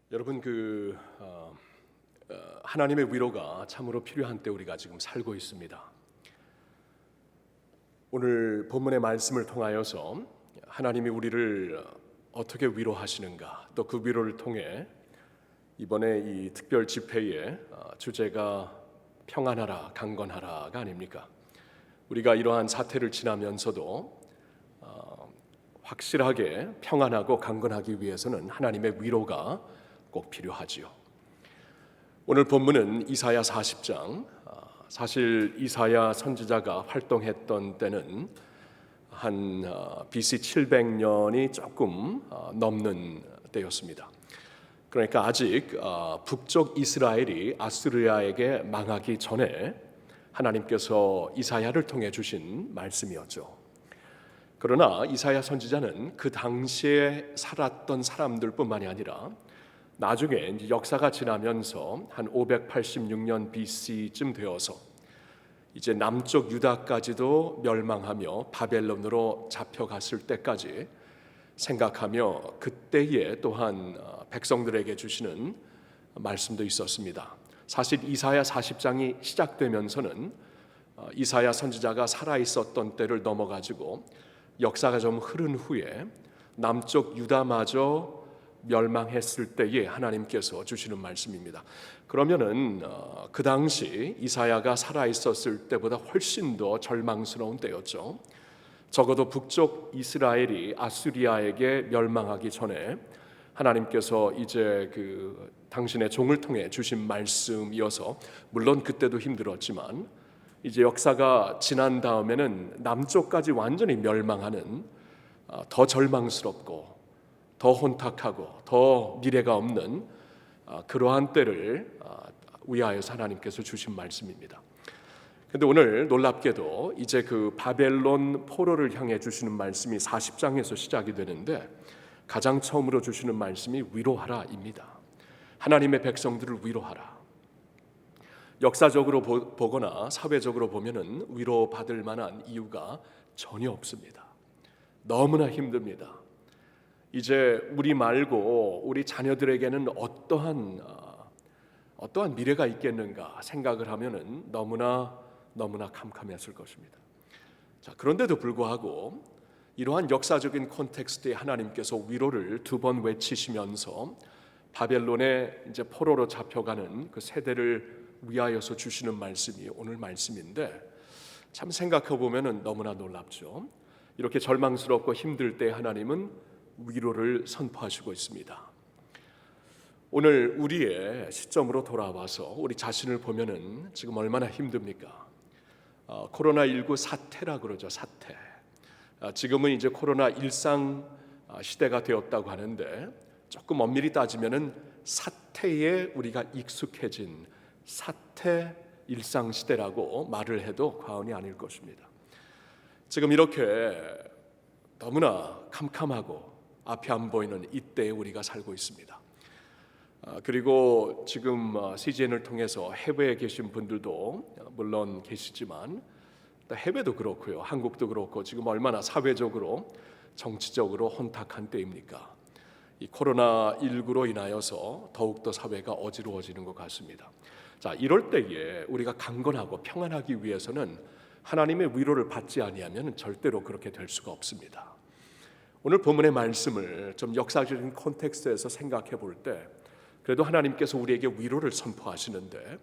여러분 하나님의 위로가 참으로 필요한 때 우리가 지금 살고 있습니다. 오늘 본문의 말씀을 통하여서 하나님이 우리를 어떻게 위로하시는가, 또 그 위로를 통해 이번에 이 특별 집회의 주제가 평안하라, 강건하라가 아닙니까? 우리가 이러한 사태를 지나면서도 확실하게 평안하고 강건하기 위해서는 하나님의 위로가 꼭 필요하지요. 오늘 본문은 이사야 40장. 사실 이사야 선지자가 활동했던 때는 한 BC 700년이 조금 넘는 때였습니다. 그러니까 아직 북쪽 이스라엘이 아수르야에게 망하기 전에 하나님께서 이사야를 통해 주신 말씀이었죠. 그러나 이사야 선지자는 그 당시에 살았던 사람들뿐만이 아니라 나중에 이제 역사가 지나면서 한 586년 BC쯤 되어서 이제 남쪽 유다까지도 멸망하며 바벨론으로 잡혀갔을 때까지 생각하며 그때에 또한 백성들에게 주시는 말씀도 있었습니다. 사실 이사야 40장이 시작되면서는 이사야 선지자가 살아 있었던 때를 넘어가지고 역사가 좀 흐른 후에 남쪽 유다마저 멸망했을 때에 하나님께서 주시는 말씀입니다. 그러면은 그 당시 이사야가 살아 있었을 때보다 훨씬 더 절망스러운 때였죠. 적어도 북쪽 이스라엘이 아수리아에게 멸망하기 전에 하나님께서 이제 당신의 종을 통해 주신 말씀이어서 물론 그때도 힘들었지만 이제 역사가 지난 다음에는 남쪽까지 완전히 멸망하는 더 절망스럽고 더 혼탁하고 더 미래가 없는 그러한 때를 위하여서 하나님께서 주신 말씀입니다. 그런데 오늘 놀랍게도 이제 그 바벨론 포로를 향해 주시는 말씀이 40장에서 시작이 되는데 가장 처음으로 주시는 말씀이 위로하라입니다. 하나님의 백성들을 위로하라. 역사적으로 보거나 사회적으로 보면은 위로받을 만한 이유가 전혀 없습니다. 너무나 힘듭니다. 이제 우리 말고 우리 자녀들에게는 어떠한 미래가 있겠는가 생각을 하면은 너무나 캄캄했을 것입니다. 자, 그런데도 불구하고 이러한 역사적인 콘텍스트에 하나님께서 위로를 두 번 외치시면서 바벨론에 이제 포로로 잡혀가는 그 세대를 위하여서 주시는 말씀이 오늘 말씀인데 참 생각해 보면은 너무나 놀랍죠. 이렇게 절망스럽고 힘들 때 하나님은 위로를 선포하시고 있습니다. 오늘 우리의 시점으로 돌아와서 우리 자신을 보면은 지금 얼마나 힘듭니까? 코로나19 사태라 그러죠. 사태. 지금은 이제 코로나 일상 시대가 되었다고 하는데 조금 엄밀히 따지면은 사태에 우리가 익숙해진 사태 일상 시대라고 말을 해도 과언이 아닐 것입니다. 지금 이렇게 너무나 캄캄하고 앞이 안 보이는 이때에 우리가 살고 있습니다. 그리고 지금 CGN을 통해서 해외에 계신 분들도 물론 계시지만 해외도 그렇고요, 한국도 그렇고 지금 얼마나 사회적으로 정치적으로 혼탁한 때입니까? 이 코로나19로 인하여서 더욱더 사회가 어지러워지는 것 같습니다. 자, 이럴 때에 우리가 강건하고 평안하기 위해서는 하나님의 위로를 받지 아니하면 절대로 그렇게 될 수가 없습니다. 오늘 본문의 말씀을 좀 역사적인 콘텍스트에서 생각해 볼 때 그래도 하나님께서 우리에게 위로를 선포하시는데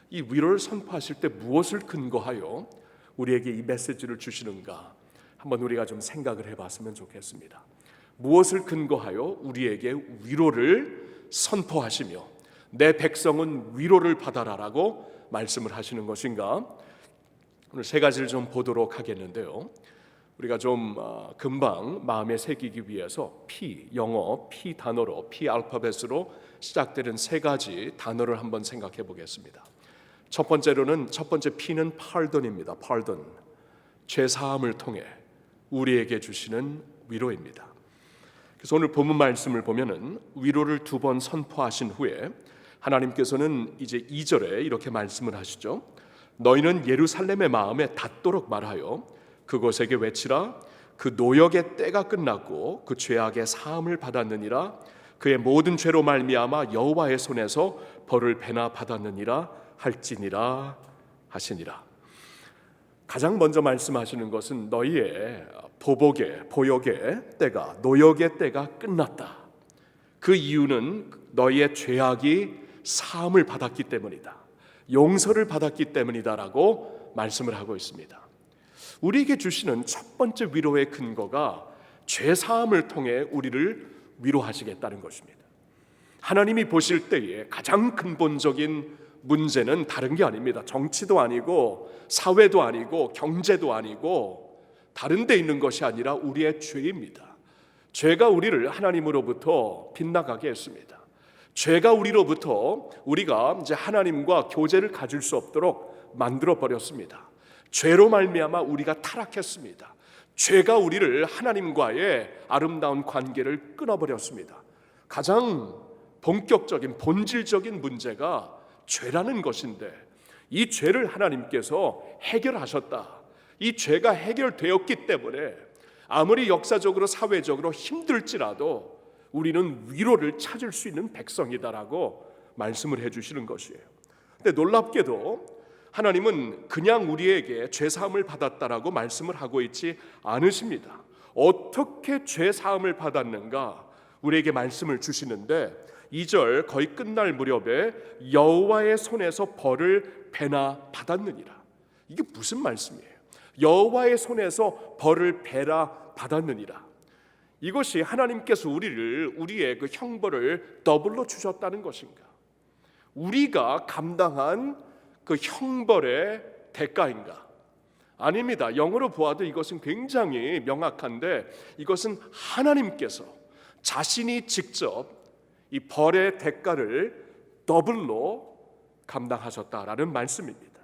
이 위로를 선포하실 때 무엇을 근거하여 우리에게 이 메시지를 주시는가 한번 우리가 좀 생각을 해봤으면 좋겠습니다. 무엇을 근거하여 우리에게 위로를 선포하시며 내 백성은 위로를 받아라라고 말씀을 하시는 것인가? 오늘 세 가지를 좀 보도록 하겠는데요. 우리가 좀 금방 마음에 새기기 위해서 영어 P 단어로 P 알파벳으로 시작되는 세 가지 단어를 한번 생각해 보겠습니다. 첫 번째 P는 pardon입니다. pardon. 죄 사함을 통해 우리에게 주시는 위로입니다. 그래서 오늘 본문 말씀을 보면은 위로를 두 번 선포하신 후에 하나님께서는 이제 2절에 이렇게 말씀을 하시죠. 너희는 예루살렘의 마음에 닿도록 말하여 그곳에게 외치라. 그 노역의 때가 끝났고 그 죄악의 사함을 받았느니라. 그의 모든 죄로 말미암아 여호와의 손에서 벌을 배나 받았느니라 할지니라 하시니라. 가장 먼저 말씀하시는 것은 너희의 보욕의 때가, 노역의 때가 끝났다. 그 이유는 너희의 죄악이 사함을 받았기 때문이다, 용서를 받았기 때문이다라고 말씀을 하고 있습니다. 우리에게 주시는 첫 번째 위로의 근거가 죄 사함을 통해 우리를 위로하시겠다는 것입니다. 하나님이 보실 때에 가장 근본적인 문제는 다른 게 아닙니다. 정치도 아니고 사회도 아니고 경제도 아니고 다른 데 있는 것이 아니라 우리의 죄입니다. 죄가 우리를 하나님으로부터 빗나가게 했습니다. 죄가 우리가 이제 하나님과 교제를 가질 수 없도록 만들어 버렸습니다. 죄로 말미암아 우리가 타락했습니다. 죄가 우리를 하나님과의 아름다운 관계를 끊어버렸습니다. 가장 본격적인 본질적인 문제가 죄라는 것인데, 이 죄를 하나님께서 해결하셨다. 이 죄가 해결되었기 때문에 아무리 역사적으로 사회적으로 힘들지라도 우리는 위로를 찾을 수 있는 백성이다라고 말씀을 해주시는 것이에요. 근데 놀랍게도 하나님은 그냥 우리에게 죄사함을 받았다라고 말씀을 하고 있지 않으십니다. 어떻게 죄사함을 받았는가 우리에게 말씀을 주시는데, 2절 거의 끝날 무렵에 여호와의 손에서 벌을 배나 받았느니라. 이게 무슨 말씀이에요? 여호와의 손에서 벌을 배나 받았느니라. 이것이 하나님께서 우리의 그 형벌을 더블로 주셨다는 것인가? 우리가 감당한 그 형벌의 대가인가? 아닙니다. 영어로 보아도 이것은 굉장히 명확한데, 이것은 하나님께서 자신이 직접 이 벌의 대가를 더블로 감당하셨다라는 말씀입니다.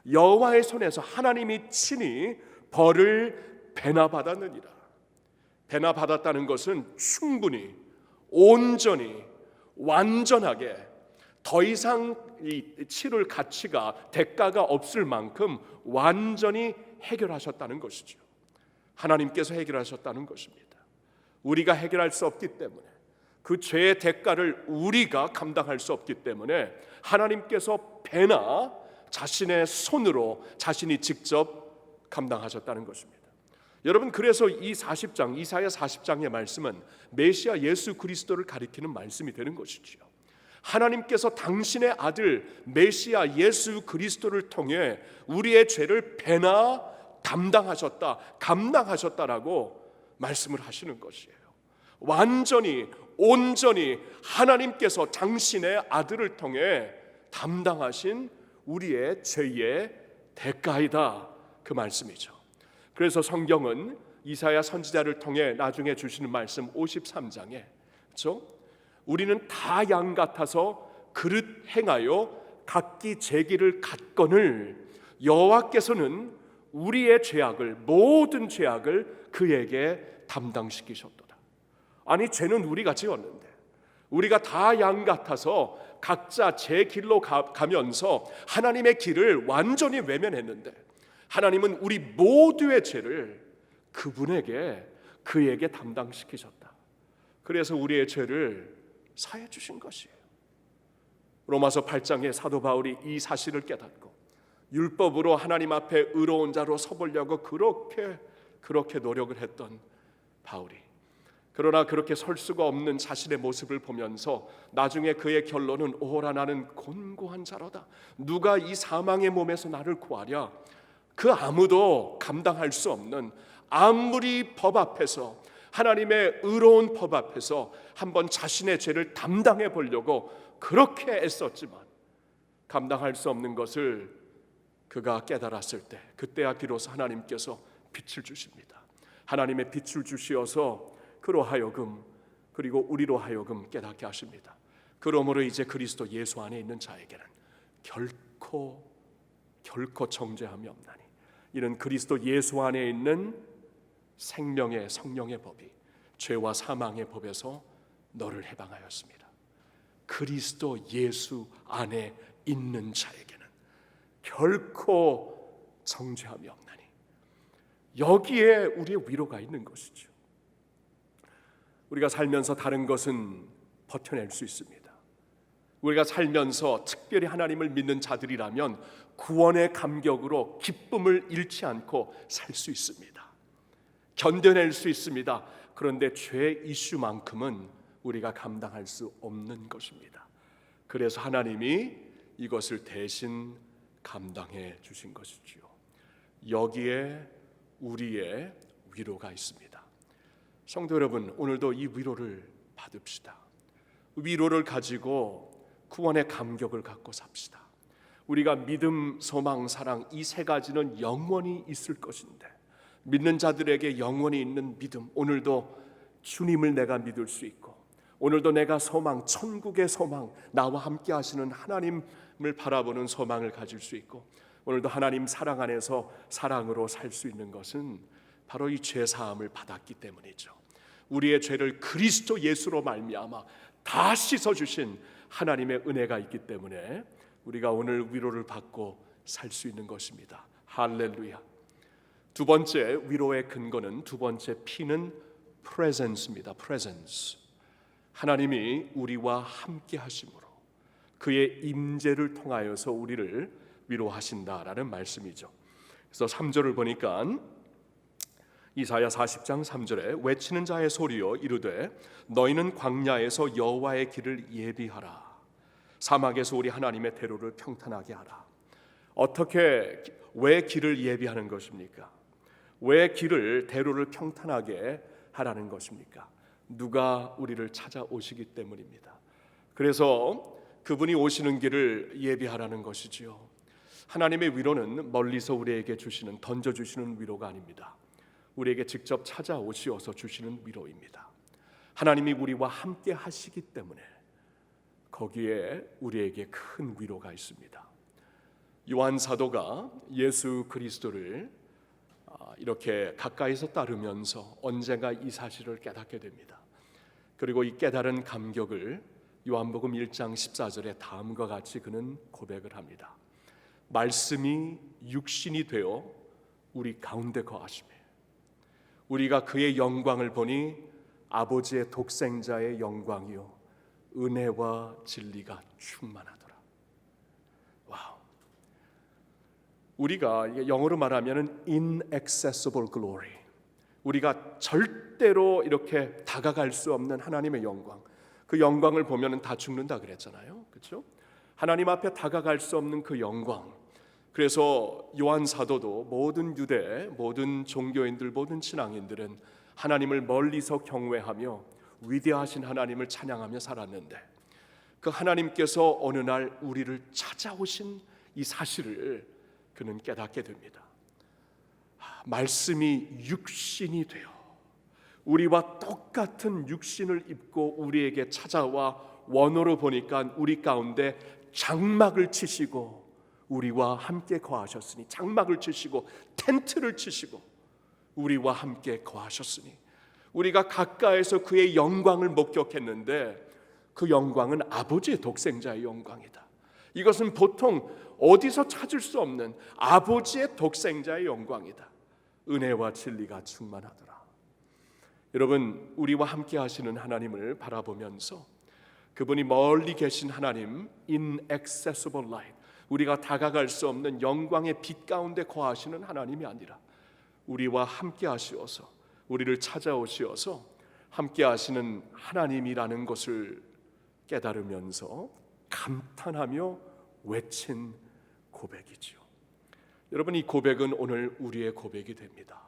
여호와의 손에서 하나님이 친히 벌을 배나 받았느니라. 배나 받았다는 것은 충분히, 온전히, 완전하게 더 이상 이 치를 가치가, 대가가 없을 만큼 완전히 해결하셨다는 것이죠. 하나님께서 해결하셨다는 것입니다. 우리가 해결할 수 없기 때문에, 그 죄의 대가를 우리가 감당할 수 없기 때문에 하나님께서 배나 자신의 손으로 자신이 직접 감당하셨다는 것입니다. 여러분, 그래서 이 40장, 이사야 40장의 말씀은 메시아 예수 그리스도를 가리키는 말씀이 되는 것이죠. 하나님께서 당신의 아들 메시아 예수 그리스도를 통해 우리의 죄를 배나 담당하셨다, 감당하셨다라고 말씀을 하시는 것이에요. 완전히, 온전히 하나님께서 당신의 아들을 통해 담당하신 우리의 죄의 대가이다, 그 말씀이죠. 그래서 성경은 이사야 선지자를 통해 나중에 주시는 말씀 53장에, 그렇죠? 우리는 다 양 같아서 그릇 행하여 각기 제 길을 갔거늘 여호와께서는 우리의 죄악을, 모든 죄악을 그에게 담당시키셨도다. 아니, 죄는 우리가 지었는데, 우리가 다 양 같아서 각자 제 길로 가면서 하나님의 길을 완전히 외면했는데, 하나님은 우리 모두의 죄를 그에게 담당시키셨다. 그래서 우리의 죄를 사해 주신 것이에요. 로마서 8장에 사도 바울이 이 사실을 깨닫고 율법으로 하나님 앞에 의로운 자로 서보려고 그렇게 노력을 했던 바울이, 그러나 그렇게 설 수가 없는 자신의 모습을 보면서 나중에 그의 결론은, 오호라 나는 곤고한 자로다. 누가 이 사망의 몸에서 나를 구하랴? 그 아무도 감당할 수 없는, 아무리 법 앞에서, 하나님의 의로운 법 앞에서 한번 자신의 죄를 담당해 보려고 그렇게 애썼지만 감당할 수 없는 것을 그가 깨달았을 때, 그때야 비로소 하나님께서 빛을 주십니다. 하나님의 빛을 주시어서 그로 하여금, 그리고 우리로 하여금 깨닫게 하십니다. 그러므로 이제 그리스도 예수 안에 있는 자에게는 결코 정죄함이 없나니, 이는 그리스도 예수 안에 있는 생명의 성령의 법이 죄와 사망의 법에서 너를 해방하였습니다. 그리스도 예수 안에 있는 자에게는 결코 정죄함이 없나니, 여기에 우리의 위로가 있는 것이죠. 우리가 살면서 다른 것은 버텨낼 수 있습니다. 우리가 살면서 특별히 하나님을 믿는 자들이라면 구원의 감격으로 기쁨을 잃지 않고 살 수 있습니다. 견뎌낼 수 있습니다. 그런데 죄 이슈만큼은 우리가 감당할 수 없는 것입니다. 그래서 하나님이 이것을 대신 감당해 주신 것이지요. 여기에 우리의 위로가 있습니다. 성도 여러분, 오늘도 이 위로를 받읍시다. 위로를 가지고 구원의 감격을 갖고 삽시다. 우리가 믿음, 소망, 사랑 이 세 가지는 영원히 있을 것인데, 믿는 자들에게 영원히 있는 믿음, 오늘도 주님을 내가 믿을 수 있고, 오늘도 내가 소망, 천국의 소망, 나와 함께 하시는 하나님을 바라보는 소망을 가질 수 있고, 오늘도 하나님 사랑 안에서 사랑으로 살 수 있는 것은 바로 이 죄 사함을 받았기 때문이죠. 우리의 죄를 그리스도 예수로 말미암아 다 씻어 주신 하나님의 은혜가 있기 때문에 우리가 오늘 위로를 받고 살 수 있는 것입니다. 할렐루야. 두 번째 위로의 근거는, 두 번째 P는 presence입니다. presence. 하나님이 우리와 함께 하심으로 그의 임재를 통하여서 우리를 위로하신다라는 말씀이죠. 그래서 3절을 보니까 이사야 40장 3절에 외치는 자의 소리여 이르되 너희는 광야에서 여호와의 길을 예비하라. 사막에서 우리 하나님의 대로를 평탄하게 하라. 어떻게, 왜 길을 예비하는 것입니까? 왜 길을, 대로를 평탄하게 하라는 것입니까? 누가 우리를 찾아오시기 때문입니다. 그래서 그분이 오시는 길을 예비하라는 것이지요. 하나님의 위로는 멀리서 우리에게 주시는, 던져주시는 위로가 아닙니다. 우리에게 직접 찾아오시어서 주시는 위로입니다. 하나님이 우리와 함께 하시기 때문에 거기에 우리에게 큰 위로가 있습니다. 요한 사도가 예수 그리스도를 이렇게 가까이서 따르면서 언젠가 이 사실을 깨닫게 됩니다. 그리고 이 깨달은 감격을 요한복음 1장 14절에 다음과 같이 그는 고백을 합니다. 말씀이 육신이 되어 우리 가운데 거하시며 우리가 그의 영광을 보니 아버지의 독생자의 영광이요 은혜와 진리가 충만하더라. 와우. 우리가 영어로 말하면 inaccessible glory, 우리가 절대로 이렇게 다가갈 수 없는 하나님의 영광, 그 영광을 보면 다 죽는다 그랬잖아요. 그렇죠? 하나님 앞에 다가갈 수 없는 그 영광. 그래서 요한 사도도 모든 유대, 모든 종교인들, 모든 신앙인들은 하나님을 멀리서 경외하며 위대하신 하나님을 찬양하며 살았는데, 그 하나님께서 어느 날 우리를 찾아오신 이 사실을 그는 깨닫게 됩니다. 말씀이 육신이 되어 우리와 똑같은 육신을 입고 우리에게 찾아와 원어로 보니까 우리 가운데 장막을 치시고 우리와 함께 거하셨으니, 장막을 치시고 텐트를 치시고 우리와 함께 거하셨으니, 우리가 가까이서 그의 영광을 목격했는데 그 영광은 아버지의 독생자의 영광이다. 이것은 보통 어디서 찾을 수 없는 아버지의 독생자의 영광이다. 은혜와 진리가 충만하더라. 여러분, 우리와 함께 하시는 하나님을 바라보면서 그분이 멀리 계신 하나님, inaccessible light, 우리가 다가갈 수 없는 영광의 빛 가운데 거하시는 하나님이 아니라 우리와 함께 하시어서, 우리를 찾아오시어서 함께 하시는 하나님이라는 것을 깨달으면서 감탄하며 외친 고백이지요. 여러분, 이 고백은 오늘 우리의 고백이 됩니다.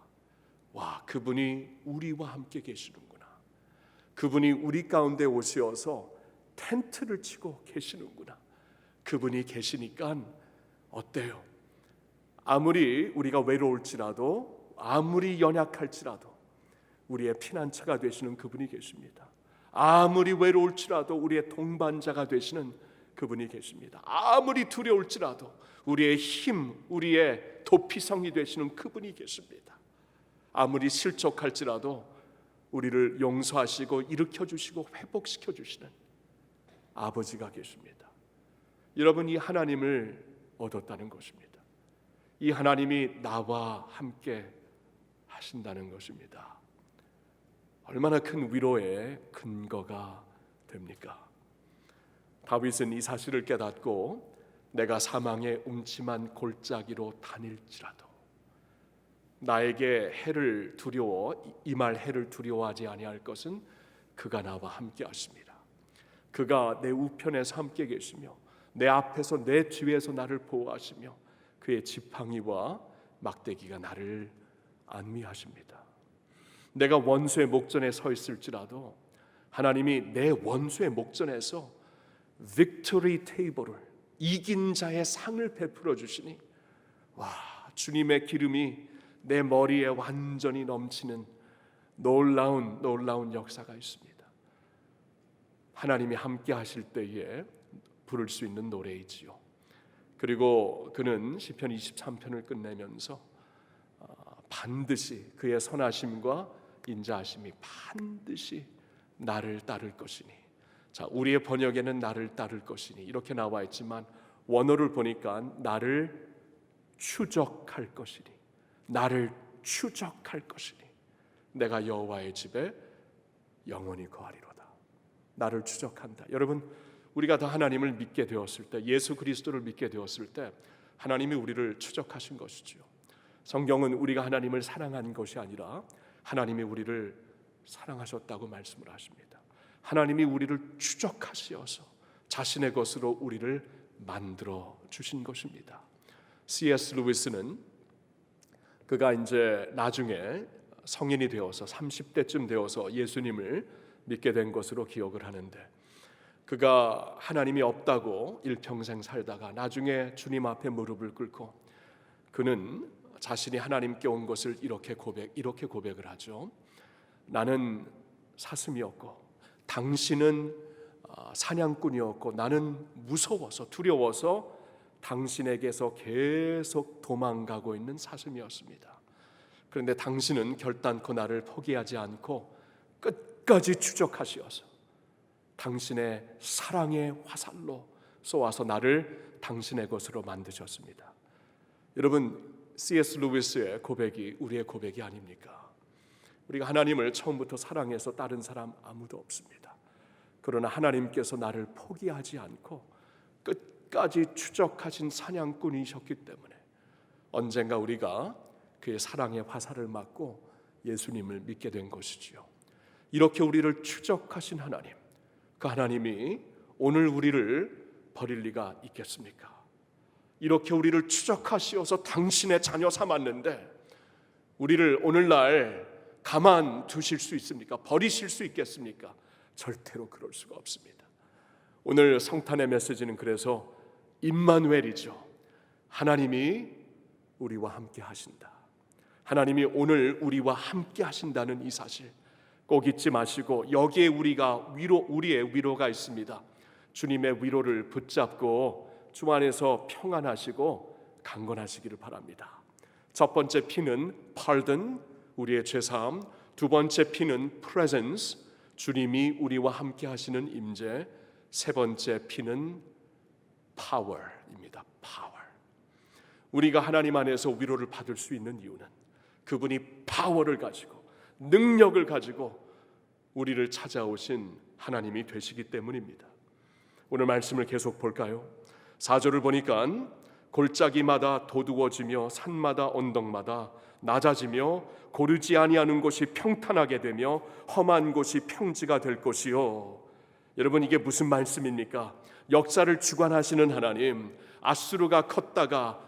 와, 그분이 우리와 함께 계시는구나. 그분이 우리 가운데 오시어서 텐트를 치고 계시는구나. 그분이 계시니까 어때요? 아무리 우리가 외로울지라도, 아무리 연약할지라도 우리의 피난처가 되시는 그분이 계십니다. 아무리 외로울지라도 우리의 동반자가 되시는 그분이 계십니다. 아무리 두려울지라도 우리의 힘, 우리의 도피성이 되시는 그분이 계십니다. 아무리 실족할지라도 우리를 용서하시고 일으켜주시고 회복시켜주시는 아버지가 계십니다. 여러분, 이 하나님을 얻었다는 것입니다. 이 하나님이 나와 함께 하신다는 것입니다. 얼마나 큰 위로의 근거가 됩니까? 다윗은 이 사실을 깨닫고 내가 사망의 음침한 골짜기로 다닐지라도 나에게 해를 두려워 임할 해를 두려워하지 아니할 것은 그가 나와 함께 하십니다. 그가 내 우편에서 함께 계시며 내 앞에서 내 뒤에서 나를 보호하시며 그의 지팡이와 막대기가 나를 안위하십니다. 내가 원수의 목전에 서 있을지라도 하나님이 내 원수의 목전에서 빅토리 테이블을 이긴 자의 상을 베풀어 주시니 와, 주님의 기름이 내 머리에 완전히 넘치는 놀라운 역사가 있습니다. 하나님이 함께 하실 때에 부를 수 있는 노래이지요. 그리고 그는 시편 23편을 끝내면서 반드시 그의 선하심과 인자하심이 반드시 나를 따를 것이니, 자, 우리의 번역에는 나를 따를 것이니 이렇게 나와 있지만 원어를 보니까 나를 추적할 것이니, 나를 추적할 것이니 내가 여호와의 집에 영원히 거하리로다. 나를 추적한다. 여러분, 우리가 다 하나님을 믿게 되었을 때, 예수 그리스도를 믿게 되었을 때 하나님이 우리를 추적하신 것이지요. 성경은 우리가 하나님을 사랑한 것이 아니라 하나님이 우리를 사랑하셨다고 말씀을 하십니다. 하나님이 우리를 추적하시어서 자신의 것으로 우리를 만들어 주신 것입니다. C.S. 루이스는 그가 이제 나중에 성인이 되어서 30대쯤 되어서 예수님을 믿게 된 것으로 기억을 하는데, 그가 하나님이 없다고 일평생 살다가 나중에 주님 앞에 무릎을 꿇고 그는 자신이 하나님께 온 것을 이렇게 고백을 하죠. 나는 사슴이었고 당신은 사냥꾼이었고 나는 무서워서 두려워서 당신에게서 계속 도망가고 있는 사슴이었습니다. 그런데 당신은 결단코 나를 포기하지 않고 끝까지 추적하시어서 당신의 사랑의 화살로 쏘아서 나를 당신의 것으로 만드셨습니다. 여러분, C.S. 루이스의 고백이 우리의 고백이 아닙니까? 우리가 하나님을 처음부터 사랑해서 다른 사람 아무도 없습니다. 그러나 하나님께서 나를 포기하지 않고 끝까지 추적하신 사냥꾼이셨기 때문에 언젠가 우리가 그의 사랑의 화살을 맞고 예수님을 믿게 된 것이지요. 이렇게 우리를 추적하신 하나님, 그 하나님이 오늘 우리를 버릴 리가 있겠습니까? 이렇게 우리를 추적하시어서 당신의 자녀 삼았는데 우리를 오늘날 가만 두실 수 있습니까? 버리실 수 있겠습니까? 절대로 그럴 수가 없습니다. 오늘 성탄의 메시지는 그래서 임마누엘이죠. 하나님이 우리와 함께 하신다. 하나님이 오늘 우리와 함께 하신다는 이 사실 꼭 잊지 마시고, 여기에 우리의 위로가 있습니다. 주님의 위로를 붙잡고 주 안에서 평안하시고 강건하시기를 바랍니다. 첫 번째 P는 pardon, 우리의 죄사함. 두 번째 P는 presence, 주님이 우리와 함께 하시는 임재. 세 번째 P는 power입니다. power. 우리가 하나님 안에서 위로를 받을 수 있는 이유는 그분이 파워를 가지고 능력을 가지고 우리를 찾아오신 하나님이 되시기 때문입니다. 오늘 말씀을 계속 볼까요? 4절을 보니까 골짜기마다 도두어지며 산마다 언덕마다 낮아지며 고르지 아니하는 곳이 평탄하게 되며 험한 곳이 평지가 될 것이요. 여러분, 이게 무슨 말씀입니까? 역사를 주관하시는 하나님, 아수르가 폈다가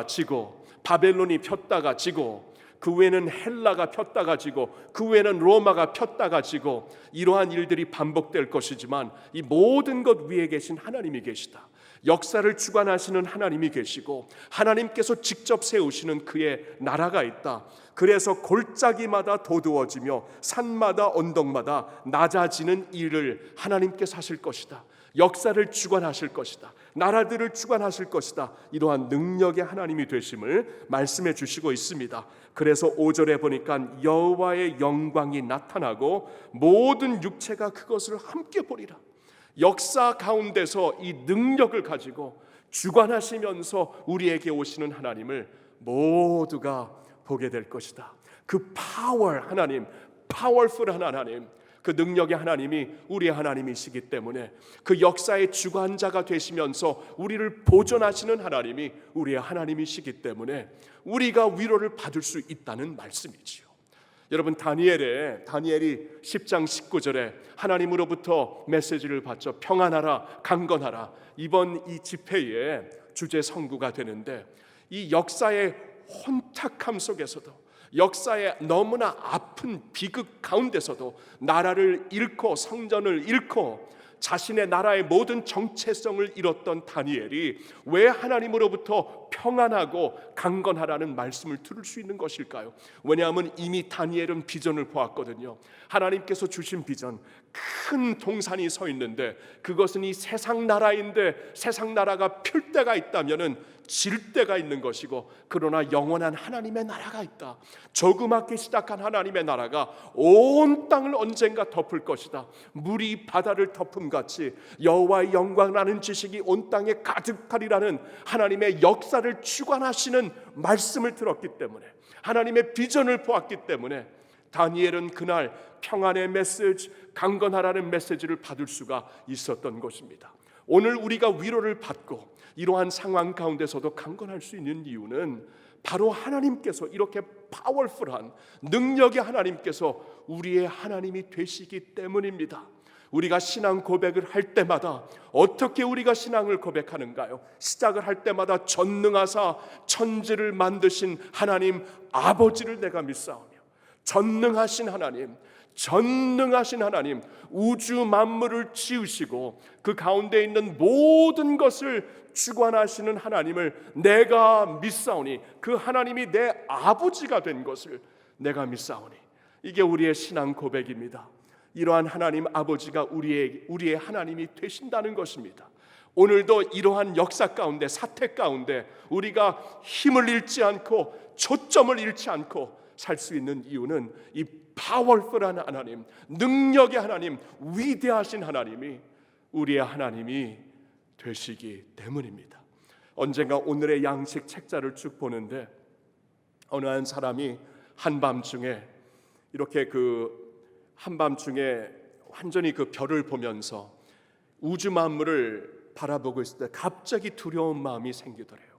지고, 바벨론이 폈다가 지고, 그 외에는 헬라가 폈다가 지고, 그 외에는 로마가 폈다가 지고, 이러한 일들이 반복될 것이지만 이 모든 것 위에 계신 하나님이 계시다. 역사를 주관하시는 하나님이 계시고 하나님께서 직접 세우시는 그의 나라가 있다. 그래서 골짜기마다 도두어지며 산마다 언덕마다 낮아지는 일을 하나님께서 하실 것이다. 역사를 주관하실 것이다. 나라들을 주관하실 것이다. 이러한 능력의 하나님이 되심을 말씀해 주시고 있습니다. 그래서 5절에 보니까 여호와의 영광이 나타나고 모든 육체가 그것을 함께 보리라. 역사 가운데서 이 능력을 가지고 주관하시면서 우리에게 오시는 하나님을 모두가 보게 될 것이다. 그 파워 하나님, 파워풀한 하나님, 그 그 능력의 하나님이 우리의 하나님이시기 때문에 그 역사의 주관자가 되시면서 우리를 보존하시는 하나님이 우리의 하나님이시기 때문에 우리가 위로를 받을 수 있다는 말씀이지요. 여러분, 다니엘이 10장 19절에 하나님으로부터 메시지를 받죠. 평안하라, 강건하라. 이번 이 집회의 주제 성구가 되는데, 이 역사의 혼탁함 속에서도, 역사의 너무나 아픈 비극 가운데서도 나라를 잃고 성전을 잃고 자신의 나라의 모든 정체성을 잃었던 다니엘이 왜 하나님으로부터 평안하고 강건하라는 말씀을 들을 수 있는 것일까요? 왜냐하면 이미 다니엘은 비전을 보았거든요. 하나님께서 주신 비전, 큰 동산이 서 있는데 그것은 이 세상 나라인데, 세상 나라가 필 때가 있다면은 질 때가 있는 것이고, 그러나 영원한 하나님의 나라가 있다. 조그맣게 시작한 하나님의 나라가 온 땅을 언젠가 덮을 것이다. 물이 바다를 덮음 같이 여호와의 영광이라는 지식이 온 땅에 가득하리라는 하나님의 역사를 주관하시는 말씀을 들었기 때문에, 하나님의 비전을 보았기 때문에 다니엘은 그날 평안의 메시지, 강건하라는 메시지를 받을 수가 있었던 것입니다. 오늘 우리가 위로를 받고 이러한 상황 가운데서도 강건할 수 있는 이유는 바로 하나님께서, 이렇게 파워풀한 능력의 하나님께서 우리의 하나님이 되시기 때문입니다. 우리가 신앙 고백을 할 때마다 어떻게 우리가 신앙을 고백하는가요? 시작을 할 때마다 전능하사 천지를 만드신 하나님 아버지를 내가 믿사오며, 전능하신 하나님, 우주 만물을 지으시고 그 가운데 있는 모든 것을 주관하시는 하나님을 내가 믿사오니, 그 하나님이 내 아버지가 된 것을 내가 믿사오니, 이게 우리의 신앙 고백입니다. 이러한 하나님 아버지가 우리의 하나님이 되신다는 것입니다. 오늘도 이러한 역사 가운데, 사태 가운데 우리가 힘을 잃지 않고 초점을 잃지 않고 살 수 있는 이유는 이 파워풀한 하나님, 능력의 하나님, 위대하신 하나님이 우리의 하나님이 되시기 때문입니다. 언젠가 오늘의 양식 책자를 쭉 보는데 어느 한 사람이 한밤중에 완전히 그 별을 보면서 우주 만물을 바라보고 있을 때 갑자기 두려운 마음이 생기더래요.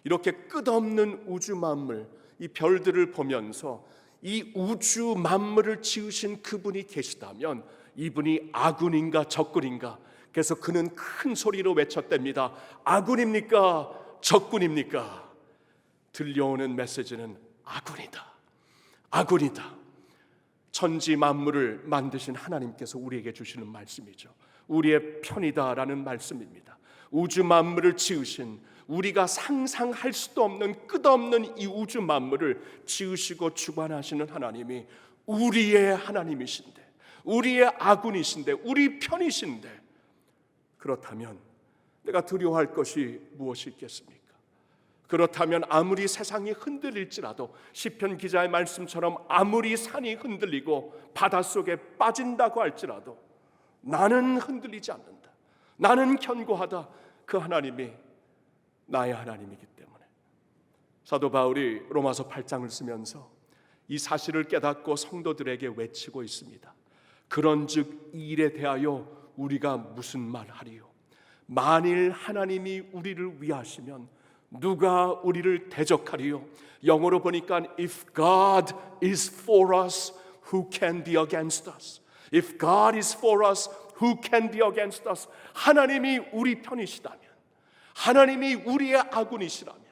이렇게 끝없는 우주 만물, 이 별들을 보면서 이 우주 만물을 지으신 그분이 계시다면 이분이 아군인가 적군인가? 그래서 그는 큰 소리로 외쳤답니다. 아군입니까? 적군입니까? 들려오는 메시지는 아군이다. 아군이다. 천지 만물을 만드신 하나님께서 우리에게 주시는 말씀이죠. 우리의 편이다라는 말씀입니다. 우주 만물을 지으신, 우리가 상상할 수도 없는 끝없는 이 우주 만물을 지으시고 주관하시는 하나님이 우리의 하나님이신데, 우리의 아군이신데, 우리 편이신데, 그렇다면 내가 두려워할 것이 무엇이 있겠습니까? 그렇다면 아무리 세상이 흔들릴지라도 시편 기자의 말씀처럼 아무리 산이 흔들리고 바닷속에 빠진다고 할지라도 나는 흔들리지 않는다. 나는 견고하다. 그 하나님이 나의 하나님이기 때문에. 사도 바울이 로마서 8장을 쓰면서 이 사실을 깨닫고 성도들에게 외치고 있습니다. 그런즉 이 일에 대하여 우리가 무슨 말하리요? 만일 하나님이 우리를 위하시면 누가 우리를 대적하리요? 영어로 보니까 If God is for us, who can be against us? If God is for us, who can be against us? 하나님이 우리 편이시다면, 하나님이 우리의 아군이시라면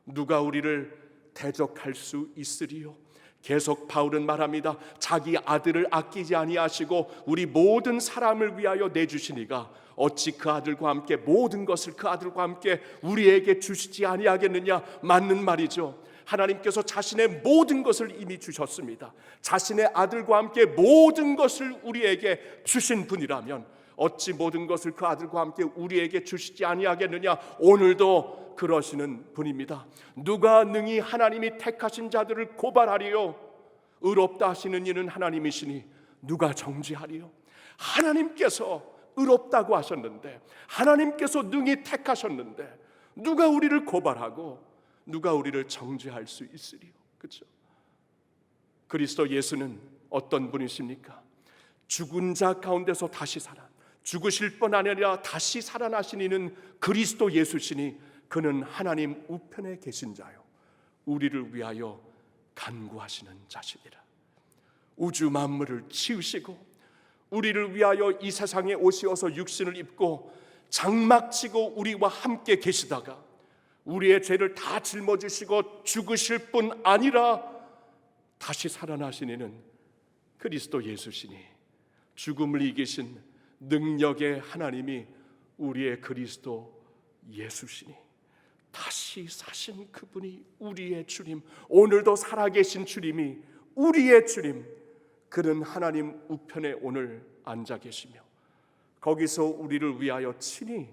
누가 우리를 대적할 수 있으리요? 계속 바울은 말합니다. 자기 아들을 아끼지 아니하시고 우리 모든 사람을 위하여 내주시니가 어찌 그 아들과 함께 모든 것을 그 아들과 함께 우리에게 주시지 아니하겠느냐? 맞는 말이죠. 하나님께서 자신의 모든 것을 이미 주셨습니다. 자신의 아들과 함께 모든 것을 우리에게 주신 분이라면 어찌 모든 것을 그 아들과 함께 우리에게 주시지 아니하겠느냐? 오늘도 그러시는 분입니다. 누가 능히 하나님이 택하신 자들을 고발하리요? 의롭다 하시는 이는 하나님이시니 누가 정죄하리요? 하나님께서 의롭다고 하셨는데, 하나님께서 능히 택하셨는데 누가 우리를 고발하고 누가 우리를 정죄할 수 있으리요? 그렇죠? 그리스도 예수는 어떤 분이십니까? 죽은 자 가운데서 다시 죽으실 뿐 아니라 다시 살아나신 이는 그리스도 예수시니 그는 하나님 우편에 계신 자요 우리를 위하여 간구하시는 자시니라. 우주 만물을 지으시고 우리를 위하여 이 세상에 오시어서 육신을 입고 장막치고 우리와 함께 계시다가 우리의 죄를 다 짊어지시고 죽으실 뿐 아니라 다시 살아나신 이는 그리스도 예수시니 죽음을 이기신 능력의 하나님이 우리의 그리스도 예수시니 다시 사신 그분이 우리의 주님, 오늘도 살아계신 주님이 우리의 주님, 그는 하나님 우편에 오늘 앉아 계시며 거기서 우리를 위하여 친히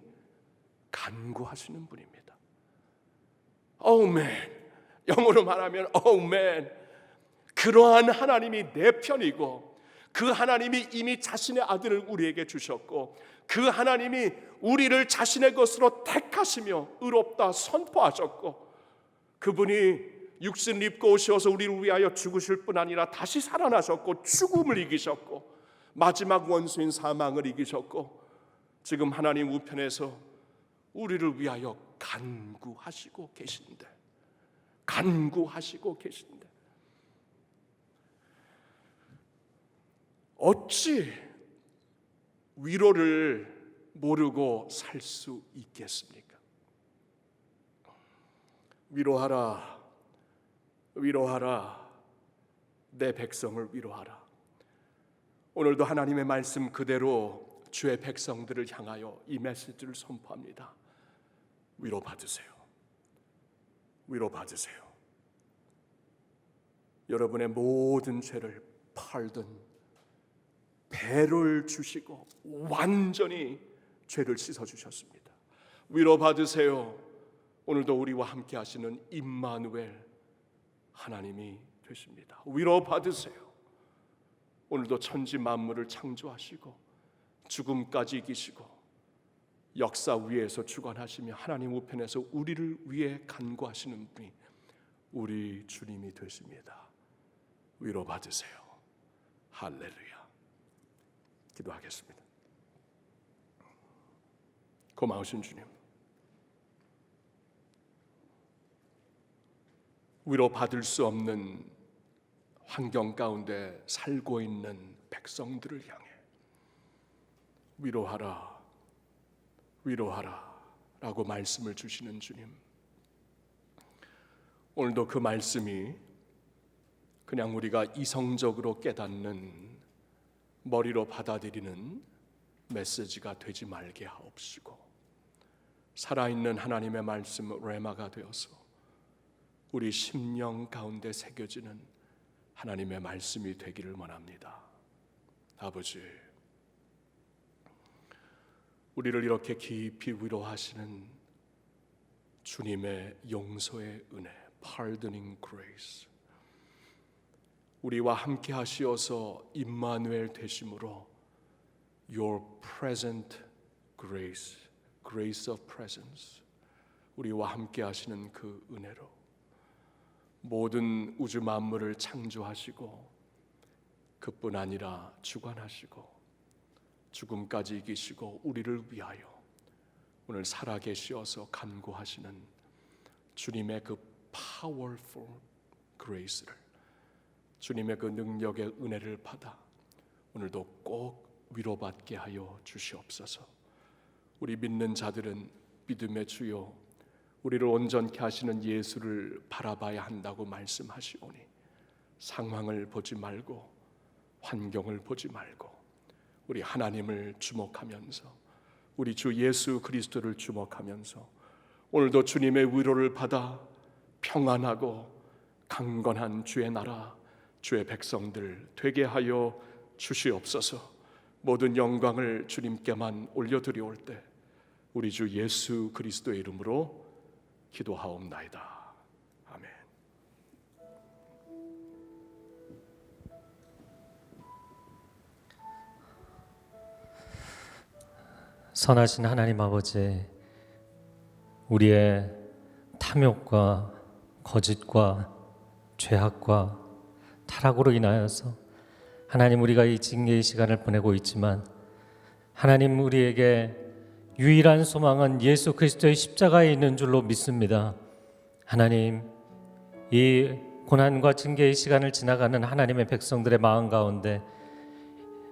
간구하시는 분입니다. 오멘. 영어로 말하면 오멘. 그러한 하나님이 내 편이고 그 하나님이 이미 자신의 아들을 우리에게 주셨고 그 하나님이 우리를 자신의 것으로 택하시며 의롭다 선포하셨고 그분이 육신을 입고 오셔서 우리를 위하여 죽으실 뿐 아니라 다시 살아나셨고 죽음을 이기셨고 마지막 원수인 사망을 이기셨고 지금 하나님 우편에서 우리를 위하여 간구하시고 계신데 어찌 위로를 모르고 살 수 있겠습니까? 위로하라, 위로하라, 내 백성을 위로하라. 오늘도 하나님의 말씀 그대로 주의 백성들을 향하여 이 메시지를 선포합니다. 위로받으세요. 위로받으세요. 여러분의 모든 죄를 팔든 배를 주시고 완전히 죄를 씻어주셨습니다. 위로받으세요. 오늘도 우리와 함께 하시는 임마누엘 하나님이 되십니다. 위로받으세요. 오늘도 천지 만물을 창조하시고 죽음까지 이기시고 역사 위에서 주관하시며 하나님 우편에서 우리를 위해 간구하시는 분이 우리 주님이 되십니다. 위로받으세요. 할렐루야. 기도하겠습니다. 고마우신 주님, 위로받을 수 없는 환경 가운데 살고 있는 백성들을 향해 위로하라, 위로하라 라고 말씀을 주시는 주님, 오늘도 그 말씀이 그냥 우리가 이성적으로 깨닫는 머리로 받아들이는 메시지가 되지 말게 하옵시고 살아있는 하나님의 말씀 레마가 되어서 우리 심령 가운데 새겨지는 하나님의 말씀이 되기를 원합니다. 아버지, 우리를 이렇게 깊이 위로하시는 주님의 용서의 은혜, pardoning grace, 우리와 함께 하시어서 임마누엘 되심으로 Your present grace, grace of presence, 우리와 함께 하시는 그 은혜로 모든 우주 만물을 창조하시고 그뿐 아니라 주관하시고 죽음까지 이기시고 우리를 위하여 오늘 살아계시어서 간구하시는 주님의 그 powerful grace를, 주님의 그 능력의 은혜를 받아 오늘도 꼭 위로받게 하여 주시옵소서. 우리 믿는 자들은 믿음의 주요 우리를 온전케 하시는 예수를 바라봐야 한다고 말씀하시오니 상황을 보지 말고 환경을 보지 말고 우리 하나님을 주목하면서 우리 주 예수 그리스도를 주목하면서 오늘도 주님의 위로를 받아 평안하고 강건한 주의 나라, 주의 백성들 되게 하여 주시옵소서. 모든 영광을 주님께만 올려드리올 때 우리 주 예수 그리스도의 이름으로 기도하옵나이다. 아멘. 선하신 하나님 아버지, 우리의 탐욕과 거짓과 죄악과 타락으로 인하여서 하나님, 우리가 이 징계의 시간을 보내고 있지만 하나님, 우리에게 유일한 소망은 예수 그리스도의 십자가에 있는 줄로 믿습니다. 하나님, 이 고난과 징계의 시간을 지나가는 하나님의 백성들의 마음 가운데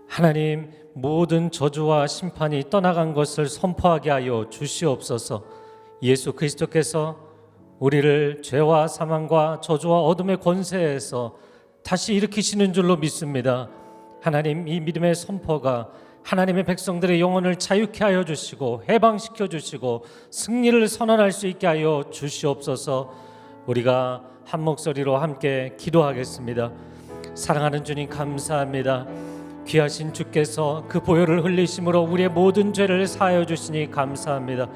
하나님, 모든 저주와 심판이 떠나간 것을 선포하게 하여 주시옵소서. 예수 그리스도께서 우리를 죄와 사망과 저주와 어둠의 권세에서 다시 일으키시는 줄로 믿습니다. 하나님, 이 믿음의 선포가 하나님의 백성들의 영혼을 자유케 하여 주시고 해방시켜 주시고 승리를 선언할 수 있게 하여 주시옵소서. 우리가 한 목소리로 함께 기도하겠습니다. 사랑하는 주님, 감사합니다. 귀하신 주께서 그 보혈을 흘리심으로 우리의 모든 죄를 사하여 주시니 감사합니다.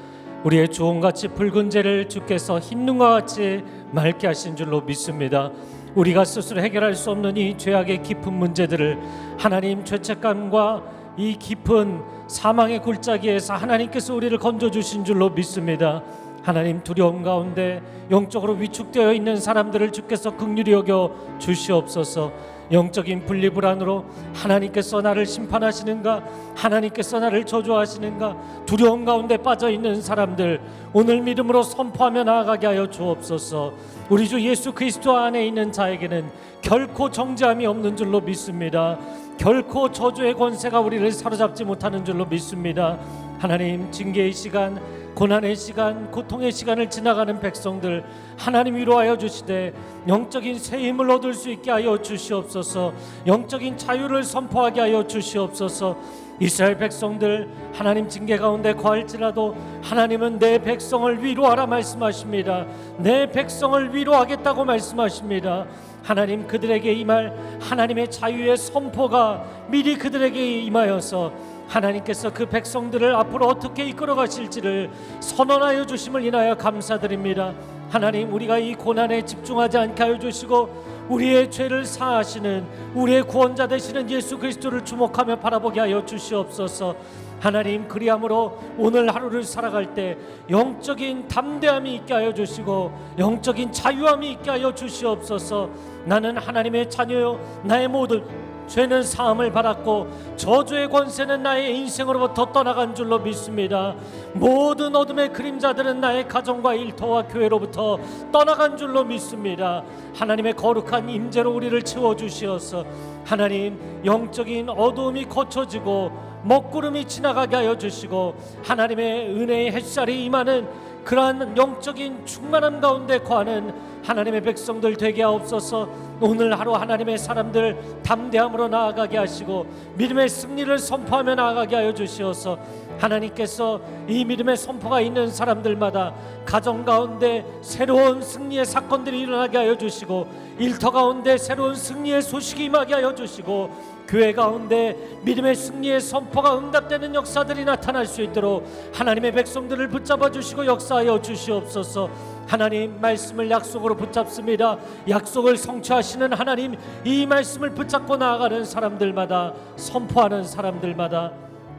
우리의 주홍같이 붉은 죄를 주께서 흰 눈과 같이 맑게 하신 줄로 믿습니다. 우리가 스스로 해결할 수 없는 이 죄악의 깊은 문제들을 하나님, 죄책감과 이 깊은 사망의 골짜기에서 하나님께서 우리를 건져주신 줄로 믿습니다. 하나님, 두려움 가운데 영적으로 위축되어 있는 사람들을 주께서 긍휼히 여겨 주시옵소서. 영적인 분리불안으로 하나님께서 나를 심판하시는가, 하나님께서 나를 저주하시는가, 두려움 가운데 빠져있는 사람들 오늘 믿음으로 선포하며 나아가게 하여 주옵소서. 우리 주 예수 그리스도 안에 있는 자에게는 결코 정죄함이 없는 줄로 믿습니다. 결코 저주의 권세가 우리를 사로잡지 못하는 줄로 믿습니다. 하나님, 징계의 시간, 고난의 시간, 고통의 시간을 지나가는 백성들 하나님 위로하여 주시되 영적인 새 힘을 얻을 수 있게 하여 주시옵소서. 영적인 자유를 선포하게 하여 주시옵소서. 이스라엘 백성들 하나님 징계 가운데 거할지라도 하나님은 내 백성을 위로하라 말씀하십니다. 내 백성을 위로하겠다고 말씀하십니다. 하나님, 그들에게 임할 하나님의 자유의 선포가 미리 그들에게 임하여서 하나님께서 그 백성들을 앞으로 어떻게 이끌어 가실지를 선언하여 주심을 인하여 감사드립니다. 하나님, 우리가 이 고난에 집중하지 않게 하여 주시고 우리의 죄를 사하시는 우리의 구원자 되시는 예수 그리스도를 주목하며 바라보게 하여 주시옵소서. 하나님, 그리함으로 오늘 하루를 살아갈 때 영적인 담대함이 있게 하여 주시고 영적인 자유함이 있게 하여 주시옵소서. 나는 하나님의 자녀요, 나의 모든 죄는 사함을 받았고 저주의 권세는 나의 인생으로부터 떠나간 줄로 믿습니다. 모든 어둠의 그림자들은 나의 가정과 일터와 교회로부터 떠나간 줄로 믿습니다. 하나님의 거룩한 임재로 우리를 채워주시어서 하나님, 영적인 어두움이 거쳐지고 먹구름이 지나가게 하여 주시고 하나님의 은혜의 햇살이 임하는 그러한 영적인 충만함 가운데 거하는 하나님의 백성들 되게 하옵소서. 오늘 하루 하나님의 사람들 담대함으로 나아가게 하시고 믿음의 승리를 선포하며 나아가게 하여 주시어서 하나님께서 이 믿음의 선포가 있는 사람들마다 가정 가운데 새로운 승리의 사건들이 일어나게 하여 주시고 일터 가운데 새로운 승리의 소식이 임하게 하여 주시고 교회 가운데 믿음의 승리의 선포가 응답되는 역사들이 나타날 수 있도록 하나님의 백성들을 붙잡아 주시고 역사하여 주시옵소서. 하나님, 말씀을 약속으로 붙잡습니다. 약속을 성취하시는 하나님, 이 말씀을 붙잡고 나아가는 사람들마다, 선포하는 사람들마다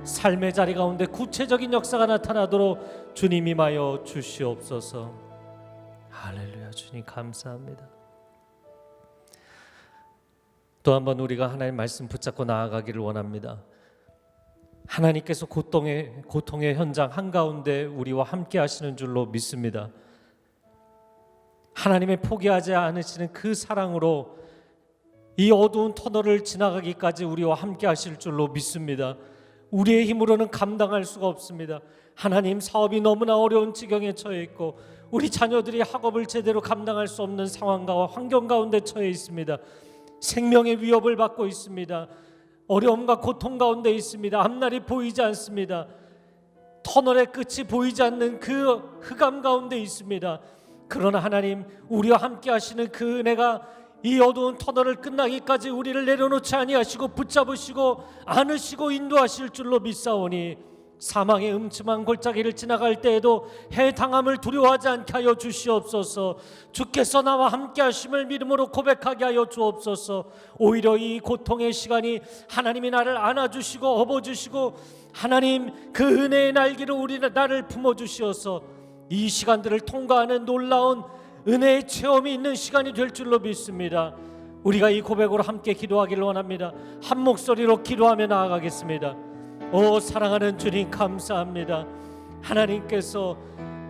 삶의 자리 가운데 구체적인 역사가 나타나도록 주님 임하여 주시옵소서. 할렐루야. 주님 감사합니다. 또 한 번 우리가 하나님 말씀 붙잡고 나아가기를 원합니다. 하나님께서 고통의 현장 한가운데 우리와 함께 하시는 줄로 믿습니다. 하나님의 포기하지 않으시는 그 사랑으로 이 어두운 터널을 지나가기까지 우리와 함께 하실 줄로 믿습니다. 우리의 힘으로는 감당할 수가 없습니다. 하나님, 사업이 너무나 어려운 지경에 처해 있고 우리 자녀들이 학업을 제대로 감당할 수 없는 상황과 환경 가운데 처해 있습니다. 생명의 위협을 받고 있습니다. 어려움과 고통 가운데 있습니다. 앞날이 보이지 않습니다. 터널의 끝이 보이지 않는 그 흑암 가운데 있습니다. 그러나 하나님, 우리와 함께 하시는 그 은혜가 이 어두운 터널을 끝나기까지 우리를 내려놓지 아니하시고 붙잡으시고 안으시고 인도하실 줄로 믿사오니 사망의 음침한 골짜기를 지나갈 때에도 해당함을 두려워하지 않게 하여 주시옵소서. 주께서 나와 함께 하심을 믿음으로 고백하게 하여 주옵소서. 오히려 이 고통의 시간이 하나님이 나를 안아주시고 업어주시고 하나님 그 은혜의 날개로 나를 품어주시어서 이 시간들을 통과하는 놀라운 은혜의 체험이 있는 시간이 될 줄로 믿습니다. 우리가 이 고백으로 함께 기도하기를 원합니다. 한 목소리로 기도하며 나아가겠습니다. 오 사랑하는 주님 감사합니다. 하나님께서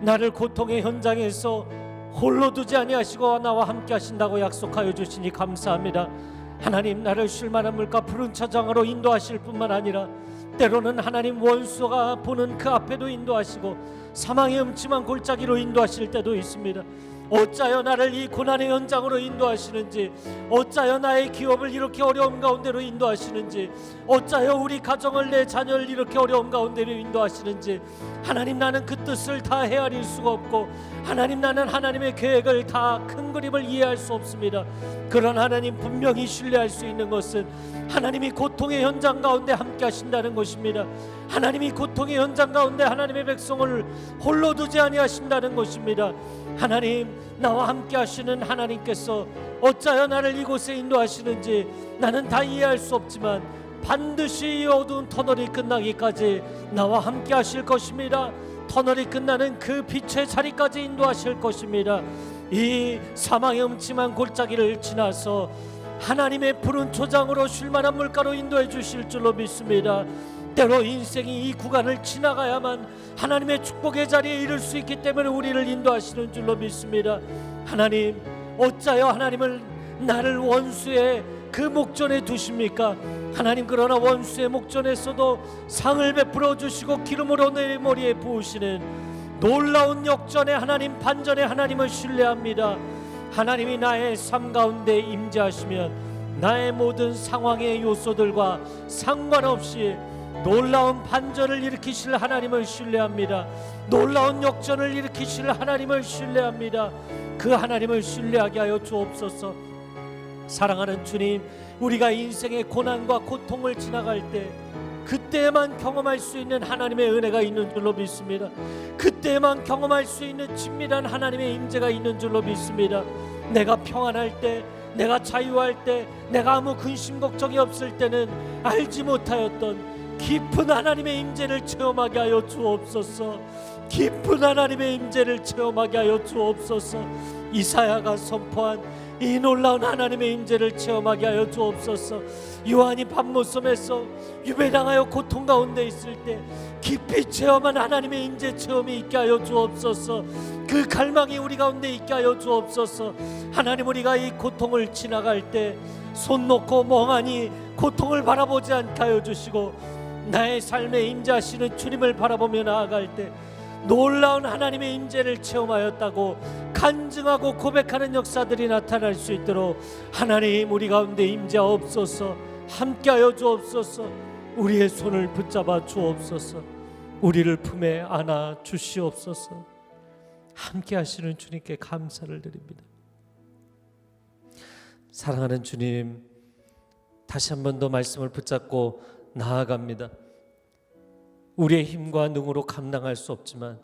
나를 고통의 현장에서 홀로 두지 아니하시고 나와 함께 하신다고 약속하여 주시니 감사합니다. 하나님 나를 쉴만한 물가 푸른 차장으로 인도하실 뿐만 아니라 때로는 하나님 원수가 보는 그 앞에도 인도하시고 사망의 음침한 골짜기로 인도하실 때도 있습니다. 어찌하여 나를 이 고난의 현장으로 인도하시는지, 어찌하여 나의 기업을 이렇게 어려움 가운데로 인도하시는지, 어찌하여 우리 가정을 내 자녀를 이렇게 어려움 가운데로 인도하시는지, 하나님 나는 그 뜻을 다 헤아릴 수가 없고 하나님 나는 하나님의 계획을 다 큰 그림을 이해할 수 없습니다. 그런 하나님 분명히 신뢰할 수 있는 것은 하나님이 고통의 현장 가운데 함께 하신다는 것입니다. 하나님이 고통의 현장 가운데 하나님의 백성을 홀로 두지 아니하신다는 것입니다. 하나님 나와 함께 하시는 하나님께서 어찌하여 나를 이곳에 인도하시는지 나는 다 이해할 수 없지만 반드시 이 어두운 터널이 끝나기까지 나와 함께 하실 것입니다. 터널이 끝나는 그 빛의 자리까지 인도하실 것입니다. 이 사망의 음침한 골짜기를 지나서 하나님의 푸른 초장으로 쉴만한 물가로 인도해 주실 줄로 믿습니다. 때로 인생이 이 구간을 지나가야만 하나님의 축복의 자리에 이를 수 있기 때문에 우리를 인도하시는 줄로 믿습니다. 하나님 어찌하여 하나님을 나를 원수의 그 목전에 두십니까? 하나님 그러나 원수의 목전에서도 상을 베풀어 주시고 기름으로 내 머리에 부으시는 놀라운 역전의 하나님 반전의 하나님을 신뢰합니다. 하나님이 나의 삶 가운데 임재하시면 나의 모든 상황의 요소들과 상관없이 놀라운 반전을 일으키실 하나님을 신뢰합니다. 놀라운 역전을 일으키실 하나님을 신뢰합니다. 그 하나님을 신뢰하게 하여 주옵소서. 사랑하는 주님, 우리가 인생의 고난과 고통을 지나갈 때 그때만 경험할 수 있는 하나님의 은혜가 있는 줄로 믿습니다. 그때만 경험할 수 있는 친밀한 하나님의 임재가 있는 줄로 믿습니다. 내가 평안할 때, 내가 자유할 때, 내가 아무 근심 걱정이 없을 때는 알지 못하였던 깊은 하나님의 임재를 체험하게 하여 주옵소서. 깊은 하나님의 임재를 체험하게 하여 주옵소서. 이사야가 선포한 이 놀라운 하나님의 임재를 체험하게 하여 주옵소서. 요한이 밤모섬에서 유배당하여 고통 가운데 있을 때 깊이 체험한 하나님의 임재 체험이 있게 하여 주옵소서. 그 갈망이 우리 가운데 있게 하여 주옵소서. 하나님 우리가 이 고통을 지나갈 때 손 놓고 멍하니 고통을 바라보지 않게 하여 주시고 나의 삶에 임재하시는 주님을 바라보며 나아갈 때 놀라운 하나님의 임재를 체험하였다고 간증하고 고백하는 역사들이 나타날 수 있도록 하나님 우리 가운데 임재하옵소서. 함께하여 주옵소서. 우리의 손을 붙잡아 주옵소서. 우리를 품에 안아 주시옵소서. 함께하시는 주님께 감사를 드립니다. 사랑하는 주님, 다시 한 번 더 말씀을 붙잡고 나아갑니다. 우리의 힘과 능으로 감당할 수 없지만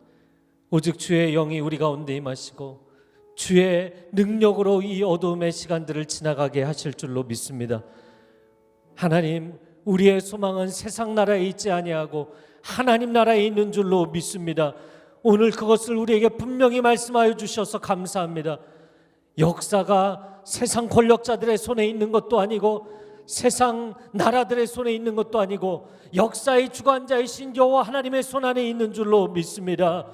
오직 주의 영이 우리 가운데 임하시고 주의 능력으로 이 어두움의 시간들을 지나가게 하실 줄로 믿습니다. 하나님, 우리의 소망은 세상 나라에 있지 아니하고 하나님 나라에 있는 줄로 믿습니다. 오늘 그것을 우리에게 분명히 말씀하여 주셔서 감사합니다. 역사가 세상 권력자들의 손에 있는 것도 아니고 세상 나라들의 손에 있는 것도 아니고 역사의 주관자이신 여호와 하나님의 손 안에 있는 줄로 믿습니다.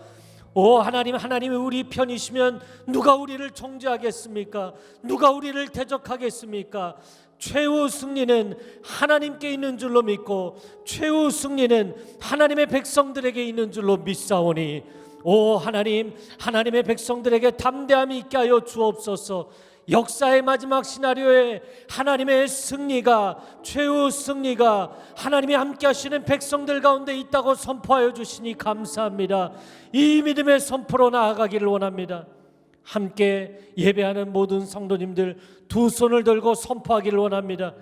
오 하나님, 하나님이 우리 편이시면 누가 우리를 정죄하겠습니까? 누가 우리를 대적하겠습니까? 최후 승리는 하나님께 있는 줄로 믿고 최후 승리는 하나님의 백성들에게 있는 줄로 믿사오니 오 하나님, 하나님의 백성들에게 담대함이 있게 하여 주옵소서. 역사의 마지막 시나리오에 하나님의 승리가, 최후 승리가 하나님이 함께 하시는 백성들 가운데 있다고 선포하여 주시니 감사합니다. 이 믿음의 선포로 나아가기를 원합니다. 함께 예배하는 모든 성도님들 두 손을 들고 선포하기를 원합니다.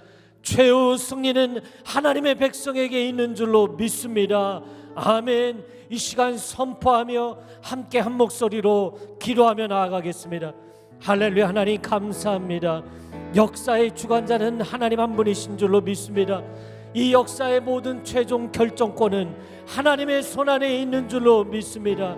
최후 승리는 하나님의 백성에게 있는 줄로 믿습니다. 아멘. 이 시간 선포하며 함께 한 목소리로 기도하며 나아가겠습니다. 할렐루야. 하나님 감사합니다. 역사의 주관자는 하나님 한 분이신 줄로 믿습니다. 이 역사의 모든 최종 결정권은 하나님의 손 안에 있는 줄로 믿습니다.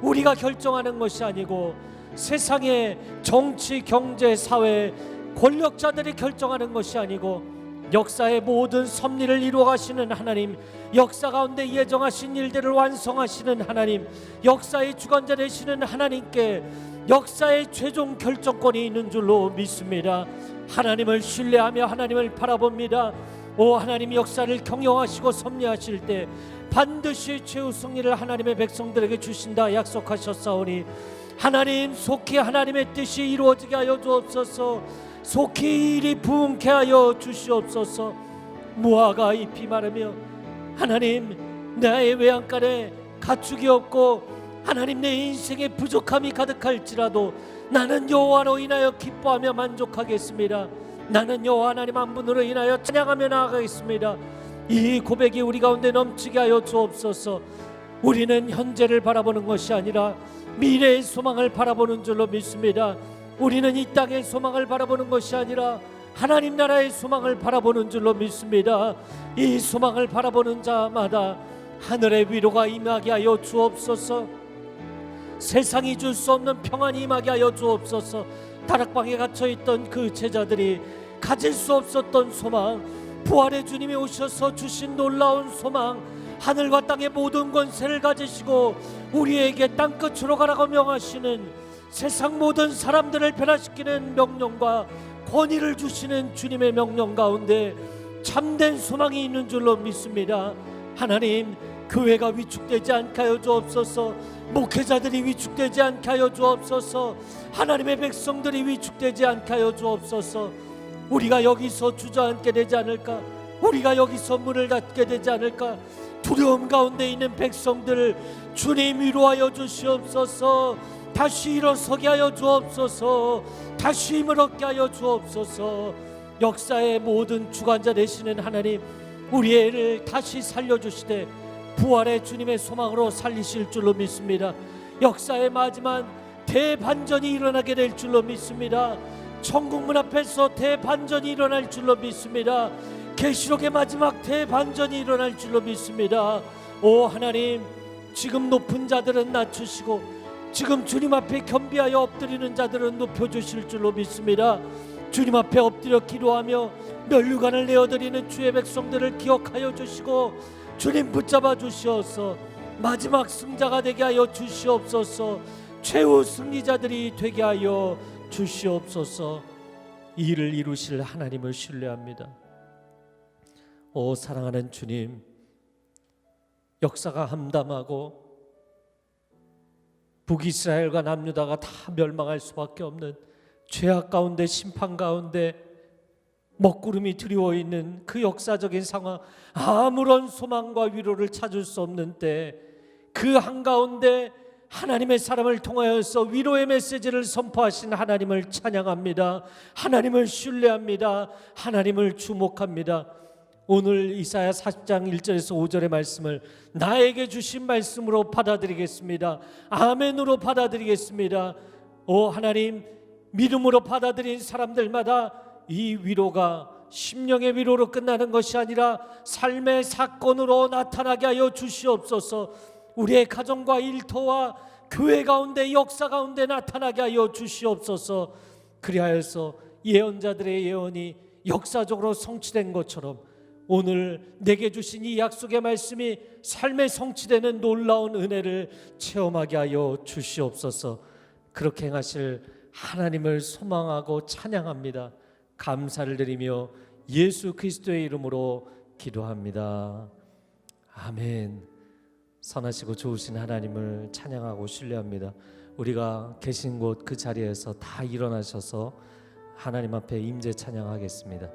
우리가 결정하는 것이 아니고 세상의 정치, 경제, 사회 권력자들이 결정하는 것이 아니고 역사의 모든 섭리를 이루어 가시는 하나님, 역사 가운데 예정하신 일들을 완성하시는 하나님, 역사의 주관자 되시는 하나님께 역사의 최종 결정권이 있는 줄로 믿습니다. 하나님을 신뢰하며 하나님을 바라봅니다. 오 하나님, 역사를 경영하시고 섭리하실 때 반드시 최후 승리를 하나님의 백성들에게 주신다 약속하셨사오니 하나님, 속히 하나님의 뜻이 이루어지게 하여 주옵소서. 속히 일이 부응케 하여 주시옵소서. 무화과 잎이 마르며 하나님, 나의 외양간에 가축이 없고 하나님, 내 인생에 부족함이 가득할지라도 나는 여호와로 인하여 기뻐하며 만족하겠습니다. 나는 여호와 하나님 한 분으로 인하여 찬양하며 나아가겠습니다. 이 고백이 우리 가운데 넘치게 하여 주옵소서. 우리는 현재를 바라보는 것이 아니라 미래의 소망을 바라보는 줄로 믿습니다. 우리는 이 땅의 소망을 바라보는 것이 아니라 하나님 나라의 소망을 바라보는 줄로 믿습니다. 이 소망을 바라보는 자마다 하늘의 위로가 임하게 하여 주옵소서. 세상이 줄 수 없는 평안이 임하게 하여 주옵소서. 다락방에 갇혀있던 그 제자들이 가질 수 없었던 소망, 부활의 주님이 오셔서 주신 놀라운 소망, 하늘과 땅의 모든 권세를 가지시고 우리에게 땅끝으로 가라고 명하시는, 세상 모든 사람들을 변화시키는 명령과 권위를 주시는 주님의 명령 가운데 참된 소망이 있는 줄로 믿습니다. 하나님, 교회가 위축되지 않게 하여 주옵소서. 목회자들이 위축되지 않게 하여 주옵소서. 하나님의 백성들이 위축되지 않게 하여 주옵소서. 우리가 여기서 주저앉게 되지 않을까? 우리가 여기서 문을 닫게 되지 않을까? 두려움 가운데 있는 백성들을 주님 위로하여 주시옵소서. 다시 일어서게 하여 주옵소서. 다시 힘을 얻게 하여 주옵소서. 역사의 모든 주관자 되시는 하나님, 우리의 애를 다시 살려주시되 부활의 주님의 소망으로 살리실 줄로 믿습니다. 역사의 마지막 대반전이 일어나게 될 줄로 믿습니다. 천국문 앞에서 대반전이 일어날 줄로 믿습니다. 계시록의 마지막 대반전이 일어날 줄로 믿습니다. 오 하나님, 지금 높은 자들은 낮추시고 지금 주님 앞에 겸비하여 엎드리는 자들은 높여주실 줄로 믿습니다. 주님 앞에 엎드려 기도하며 면류관을 내어드리는 주의 백성들을 기억하여 주시고 주님 붙잡아 주시옵소서. 마지막 승자가 되게 하여 주시옵소서. 최후 승리자들이 되게 하여 주시옵소서. 이 일을 이루실 하나님을 신뢰합니다. 오 사랑하는 주님, 역사가 함담하고 북이스라엘과 남유다가 다 멸망할 수밖에 없는 죄악 가운데 심판 가운데 먹구름이 드리워 있는 그 역사적인 상황, 아무런 소망과 위로를 찾을 수 없는 때 그 한가운데 하나님의 사람을 통하여서 위로의 메시지를 선포하신 하나님을 찬양합니다. 하나님을 신뢰합니다. 하나님을 주목합니다. 오늘 이사야 40장 1절에서 5절의 말씀을 나에게 주신 말씀으로 받아들이겠습니다. 아멘으로 받아들이겠습니다. 오 하나님, 믿음으로 받아들인 사람들마다 이 위로가 심령의 위로로 끝나는 것이 아니라 삶의 사건으로 나타나게 하여 주시옵소서. 우리의 가정과 일터와 교회 가운데 역사 가운데 나타나게 하여 주시옵소서. 그리하여서 예언자들의 예언이 역사적으로 성취된 것처럼 오늘 내게 주신 이 약속의 말씀이 삶에 성취되는 놀라운 은혜를 체험하게 하여 주시옵소서. 그렇게 행하실 하나님을 소망하고 찬양합니다. 감사를 드리며 예수 그리스도의 이름으로 기도합니다. 아멘. 선하시고 좋으신 하나님을 찬양하고 신뢰합니다. 우리가 계신 곳 그 자리에서 다 일어나셔서 하나님 앞에 임재 찬양하겠습니다.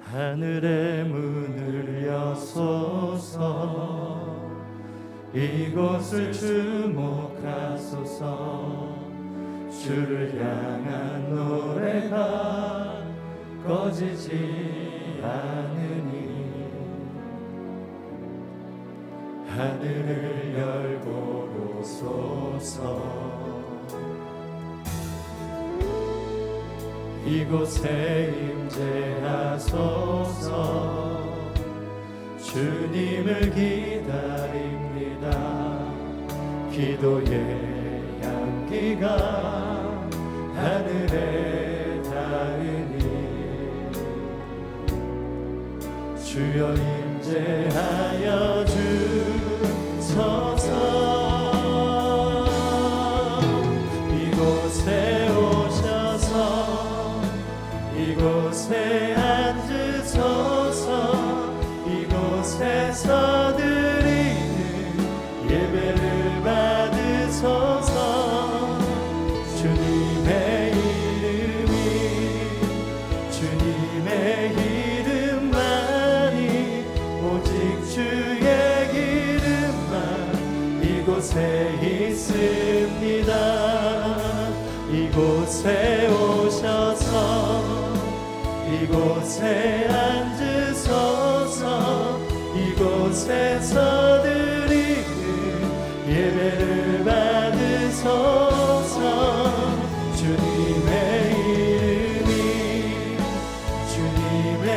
하늘의 문을 여소서. 이곳을 주목하소서. 주를 향한 노래가 꺼지지 않으니 하늘을 열고 오소서. 이곳에 임재하소서. 주님을 기다립니다. 기도의 향기가 하늘에 닿으니 주여 임재하여 주소서. 이곳에 오셔서 이곳에 앉으소서. 이곳에서 드리는 예배를 받으소서. 주님의 이름이 주님의 이름만이 오직 주의 이름만 이곳에 있습니다. 이곳에 오셔서 이곳에 앉으소서. 이곳에서 드리는 예배를 받으소서. 주님의 이름이 주님의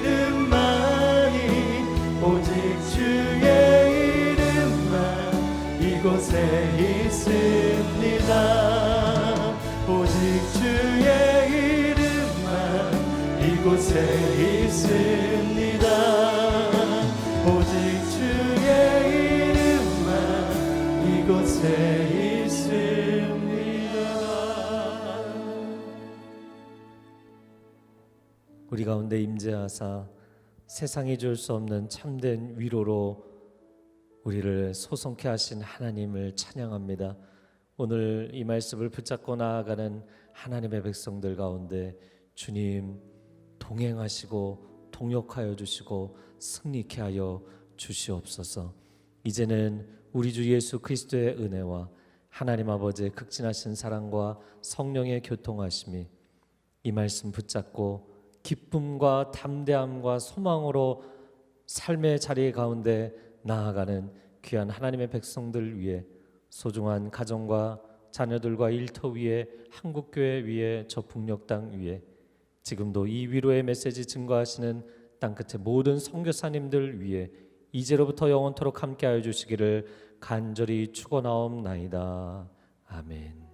이름만이 오직 주의 이름만 이곳에 있습니다. 오직 주의 이름만 이곳에 있습니다. 오직 주의 이름만 이곳에 있습니다. 우리 가운데 임재하사 세상이 줄 수 없는 참된 위로로 우리를 소송케 하신 하나님을 찬양합니다. 오늘 이 말씀을 붙잡고 나아가는 하나님의 백성들 가운데 주님 동행하시고 동역하여 주시고 승리케 하여 주시옵소서. 이제는 우리 주 예수 그리스도의 은혜와 하나님 아버지의 극진하신 사랑과 성령의 교통하심이 이 말씀 붙잡고 기쁨과 담대함과 소망으로 삶의 자리 가운데 나아가는 귀한 하나님의 백성들 위해, 소중한 가정과 자녀들과 일터 위에, 한국교회 위에, 저 북녘 땅 위에, 지금도 이 위로의 메시지 증거하시는 땅끝의 모든 선교사님들 위해 이제로부터 영원토록 함께하여 주시기를 간절히 축원하옵나이다. 아멘.